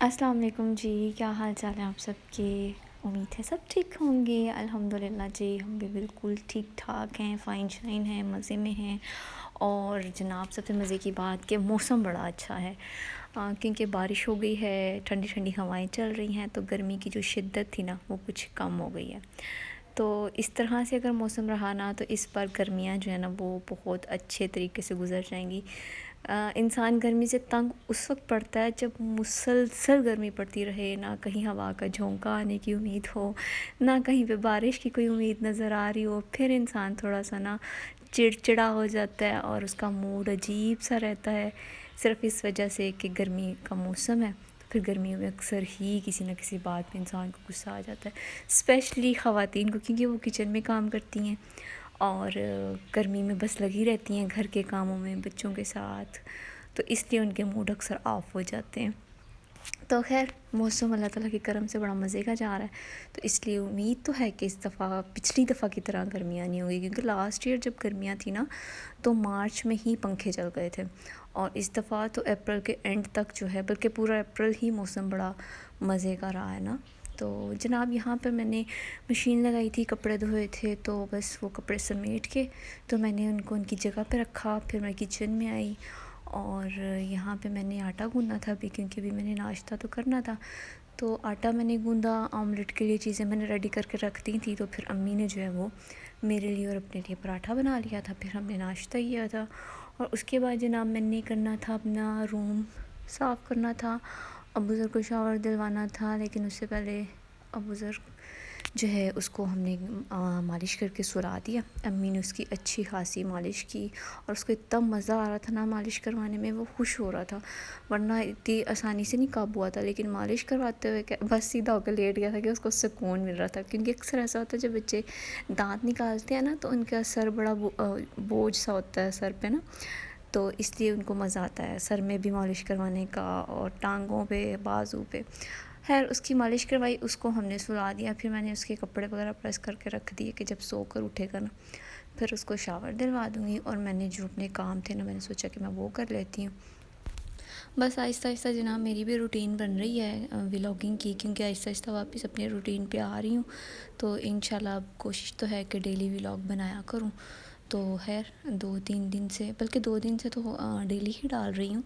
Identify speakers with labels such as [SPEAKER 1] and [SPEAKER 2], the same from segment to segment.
[SPEAKER 1] السلام علیکم جی، کیا حال چال ہے آپ سب کے؟ امید ہے سب ٹھیک ہوں گے۔ الحمدللہ جی، ہم بھی بالکل ٹھیک ٹھاک ہیں، فائن شائن ہیں، مزے میں ہیں۔ اور جناب سب سے مزے کی بات کہ موسم بڑا اچھا ہے، کیونکہ بارش ہو گئی ہے، ٹھنڈی ٹھنڈی ہوائیں چل رہی ہیں، تو گرمی کی جو شدت تھی نا وہ کچھ کم ہو گئی ہے۔ تو اس طرح سے اگر موسم رہا نا تو اس بار گرمیاں جو ہے نا وہ بہت اچھے طریقے سے گزر جائیں گی۔ انسان گرمی سے تنگ اس وقت پڑتا ہے جب مسلسل گرمی پڑتی رہے، نہ کہیں ہوا کا جھونکا آنے کی امید ہو، نہ کہیں پہ بارش کی کوئی امید نظر آ رہی ہو، پھر انسان تھوڑا سا نا چڑچڑا ہو جاتا ہے اور اس کا موڈ عجیب سا رہتا ہے، صرف اس وجہ سے کہ گرمی کا موسم ہے۔ پھر گرمیوں میں اکثر ہی کسی نہ کسی بات پہ انسان کو غصہ آ جاتا ہے، اسپیشلی خواتین کو، کیونکہ وہ کچن میں کام کرتی ہیں اور گرمی میں بس لگی رہتی ہیں گھر کے کاموں میں بچوں کے ساتھ، تو اس لیے ان کے موڈ اکثر آف ہو جاتے ہیں۔ تو خیر، موسم اللہ تعالیٰ کے کرم سے بڑا مزے کا جا رہا ہے، تو اس لیے امید تو ہے کہ اس دفعہ پچھلی دفعہ کی طرح گرمیاں نہیں ہوگی، کیونکہ لاسٹ ایئر جب گرمیاں تھیں نا تو مارچ میں ہی پنکھے چل گئے تھے، اور اس دفعہ تو اپریل کے اینڈ تک جو ہے، بلکہ پورا اپریل ہی موسم بڑا مزے کا رہا ہے نا۔ تو جناب یہاں پر میں نے مشین لگائی تھی، کپڑے دھوئے تھے، تو بس وہ کپڑے سمیٹ کے تو میں نے ان کو ان کی جگہ پہ رکھا، پھر میں کچن میں آئی اور یہاں پہ میں نے آٹا گوندھنا تھا ابھی، کیونکہ ابھی میں نے ناشتہ تو کرنا تھا، تو آٹا میں نے گوندا، آملیٹ کے لیے چیزیں میں نے ریڈی کر کے رکھ دی تھی، تو پھر امی نے جو ہے وہ میرے لیے اور اپنے لیے پراٹھا بنا لیا تھا، پھر ہم نے ناشتہ کیا تھا، اور اس کے بعد جناب میں نے کرنا تھا اپنا روم صاف کرنا تھا، ابوذر کو شاور دلوانا تھا، لیکن اس سے پہلے ابوذر جو ہے اس کو ہم نے مالش کر کے سلا دیا۔ امی نے اس کی اچھی خاصی مالش کی، اور اس کو اتنا مزہ آ رہا تھا نا مالش کروانے میں، وہ خوش ہو رہا تھا، ورنہ اتنی آسانی سے نہیں قابو آتا، لیکن مالش کرواتے ہوئے بس سیدھا ہو کے لیٹ گیا تھا کہ اس کو سکون مل رہا تھا، کیونکہ اکثر ایسا ہوتا ہے جب بچے دانت نکالتے ہیں نا تو ان کا سر بڑا بوجھ سا ہوتا ہے سر پہ نا، تو اس لیے ان کو مزہ آتا ہے سر میں بھی مالش کروانے کا، اور ٹانگوں پہ، بازو پہ۔ خیر اس کی مالش کروائی، اس کو ہم نے سلا دیا، پھر میں نے اس کے کپڑے وغیرہ پریس کر کے رکھ دیے کہ جب سو کر اٹھے گا نا پھر اس کو شاور دلوا دوں گی، اور میں نے جو اپنے کام تھے نا میں نے سوچا کہ میں وہ کر لیتی ہوں۔ بس آہستہ آہستہ جناب میری بھی روٹین بن رہی ہے ولاگنگ کی، کیونکہ آہستہ آہستہ واپس اپنے روٹین پہ آ رہی ہوں، تو انشاءاللہ اب کوشش تو ہے کہ ڈیلی ولاگ بنایا کروں۔ تو خیر 2-3 دن سے، بلکہ 2 دن سے تو ڈیلی ہی ڈال رہی ہوں،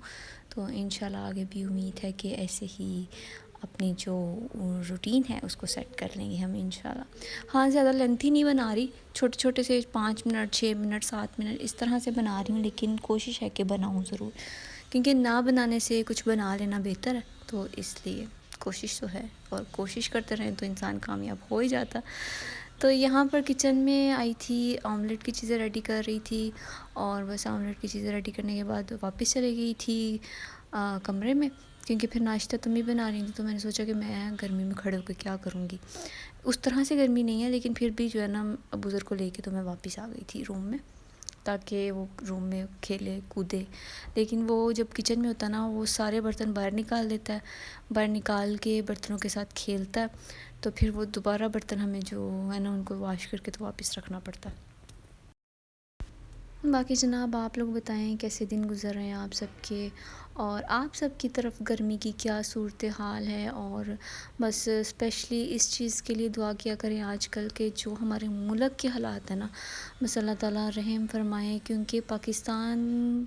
[SPEAKER 1] تو انشاءاللہ آگے بھی امید ہے کہ ایسے ہی اپنی جو روٹین ہے اس کو سیٹ کر لیں گے ہم انشاءاللہ۔ ہاں زیادہ لینتھی نہیں بنا رہی، چھوٹے چھوٹے سے 5 منٹ، 6 منٹ، 7 منٹ اس طرح سے بنا رہی ہوں، لیکن کوشش ہے کہ بناؤں ضرور، کیونکہ نہ بنانے سے کچھ بنا لینا بہتر ہے، تو اس لیے کوشش تو ہے، اور کوشش کرتے رہیں تو انسان کامیاب ہو ہی جاتا۔ تو یہاں پر کچن میں آئی تھی، آملیٹ کی چیزیں ریڈی کر رہی تھی، اور بس آملیٹ کی چیزیں ریڈی کرنے کے بعد واپس چلے گئی تھی کمرے میں، کیونکہ پھر ناشتہ تم ہی بنا رہی تھی، تو میں نے سوچا کہ میں گرمی میں کھڑے ہو کے کیا کروں گی، اس طرح سے گرمی نہیں ہے، لیکن پھر بھی جو ہے نا ابوذر کو لے کے تو میں واپس آ گئی تھی روم میں، تاکہ وہ روم میں کھیلے کودے، لیکن وہ جب کچن میں ہوتا ہے نا وہ سارے برتن باہر نکال دیتا ہے، باہر نکال کے برتنوں کے ساتھ کھیلتا ہے، تو پھر وہ دوبارہ برتن ہمیں جو ہے نا ان کو واش کر کے تو واپس رکھنا پڑتا ہے۔ باقی جناب آپ لوگ بتائیں کیسے دن گزر رہے ہیں آپ سب کے، اور آپ سب کی طرف گرمی کی کیا صورتحال ہے، اور بس اسپیشلی اس چیز کے لیے دعا کیا کریں آج کل کے جو ہمارے ملک کے حالات ہیں نا، بس اللہ تعالیٰ رحم فرمائے، کیونکہ پاکستان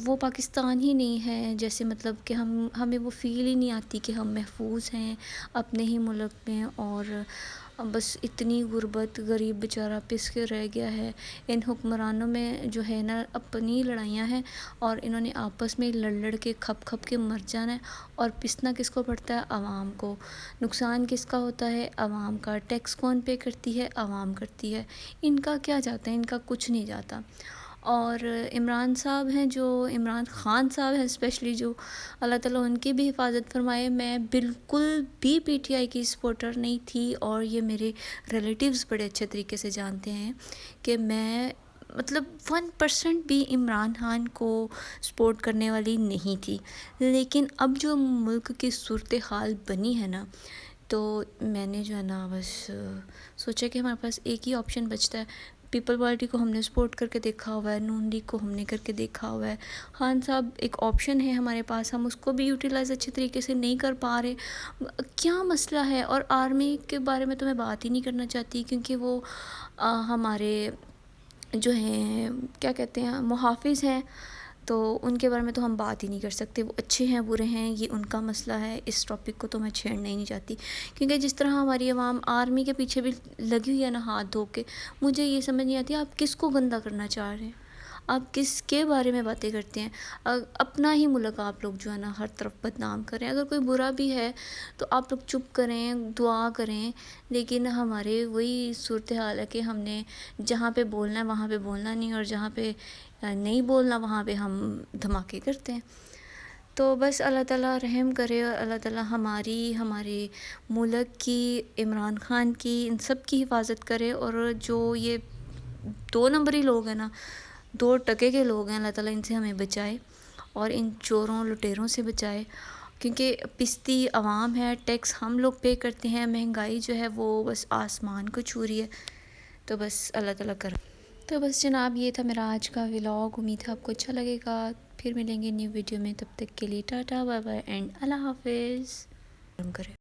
[SPEAKER 1] وہ پاکستان ہی نہیں ہے، جیسے مطلب کہ ہمیں وہ فیل ہی نہیں آتی کہ ہم محفوظ ہیں اپنے ہی ملک میں، اور بس اتنی غربت، غریب بیچارہ پس کے رہ گیا ہے، ان حکمرانوں میں جو ہے نا اپنی لڑائیاں ہیں، اور انہوں نے آپس میں لڑ لڑ کے کھپ کھپ کے مر جانا ہے، اور پسنا کس کو پڑتا ہے؟ عوام کو، نقصان کس کا ہوتا ہے؟ عوام کا، ٹیکس کون پے کرتی ہے؟ عوام کرتی ہے، ان کا کیا جاتا ہے؟ ان کا کچھ نہیں جاتا۔ اور عمران صاحب ہیں، جو عمران خان صاحب ہیں اسپیشلی، جو اللہ تعالیٰ ان کی بھی حفاظت فرمائے، میں بالکل بھی پی ٹی آئی کی سپورٹر نہیں تھی، اور یہ میرے ریلیٹیوز بڑے اچھے طریقے سے جانتے ہیں کہ میں مطلب 1% بھی عمران خان کو سپورٹ کرنے والی نہیں تھی، لیکن اب جو ملک کی صورتحال بنی ہے نا، تو میں نے جو ہے نا بس سوچا کہ ہمارے پاس ایک ہی آپشن بچتا ہے، پیپل پارٹی کو ہم نے سپورٹ کر کے دیکھا ہوا ہے، نون لیگ کو ہم نے کر کے دیکھا ہوا ہے، خان صاحب ایک آپشن ہے ہمارے پاس، ہم اس کو بھی یوٹیلائز اچھے طریقے سے نہیں کر پا رہے، کیا مسئلہ ہے؟ اور آرمی کے بارے میں تو میں بات ہی نہیں کرنا چاہتی، کیونکہ وہ ہمارے جو ہیں کیا کہتے ہیں محافظ ہیں، تو ان کے بارے میں تو ہم بات ہی نہیں کر سکتے، وہ اچھے ہیں برے ہیں یہ ان کا مسئلہ ہے، اس ٹاپک کو تو میں چھیڑنا ہی نہیں چاہتی، کیونکہ جس طرح ہماری عوام آرمی کے پیچھے بھی لگی ہوئی ہے نا ہاتھ دھو کے، مجھے یہ سمجھ نہیں آتی آپ کس کو گندہ کرنا چاہ رہے ہیں، آپ کس کے بارے میں باتیں کرتے ہیں؟ اپنا ہی ملک آپ لوگ جو ہے نا ہر طرف بدنام کریں، اگر کوئی برا بھی ہے تو آپ لوگ چپ کریں، دعا کریں، لیکن ہمارے وہی صورتحال ہے کہ ہم نے جہاں پہ بولنا ہے وہاں پہ بولنا نہیں، اور جہاں پہ نہیں بولنا وہاں پہ ہم دھماکے کرتے ہیں۔ تو بس اللہ تعالیٰ رحم کرے، اور اللہ تعالیٰ ہمارے ملک کی، عمران خان کی، ان سب کی حفاظت کرے، اور جو یہ 2 نمبری لوگ ہیں نا، 2 ٹکے کے لوگ ہیں، اللہ تعالیٰ ان سے ہمیں بچائے اور ان چوروں لٹیروں سے بچائے، کیونکہ پستی عوام ہے، ٹیکس ہم لوگ پے کرتے ہیں، مہنگائی جو ہے وہ بس آسمان کو چھو رہی ہے، تو بس اللہ تعالیٰ کر۔ تو بس جناب یہ تھا میرا آج کا ولاگ، امید ہے آپ کو اچھا لگے گا، پھر ملیں گے نیو ویڈیو میں، تب تک کے لیے ٹاٹا بائے بائے اینڈ اللہ حافظ کرے۔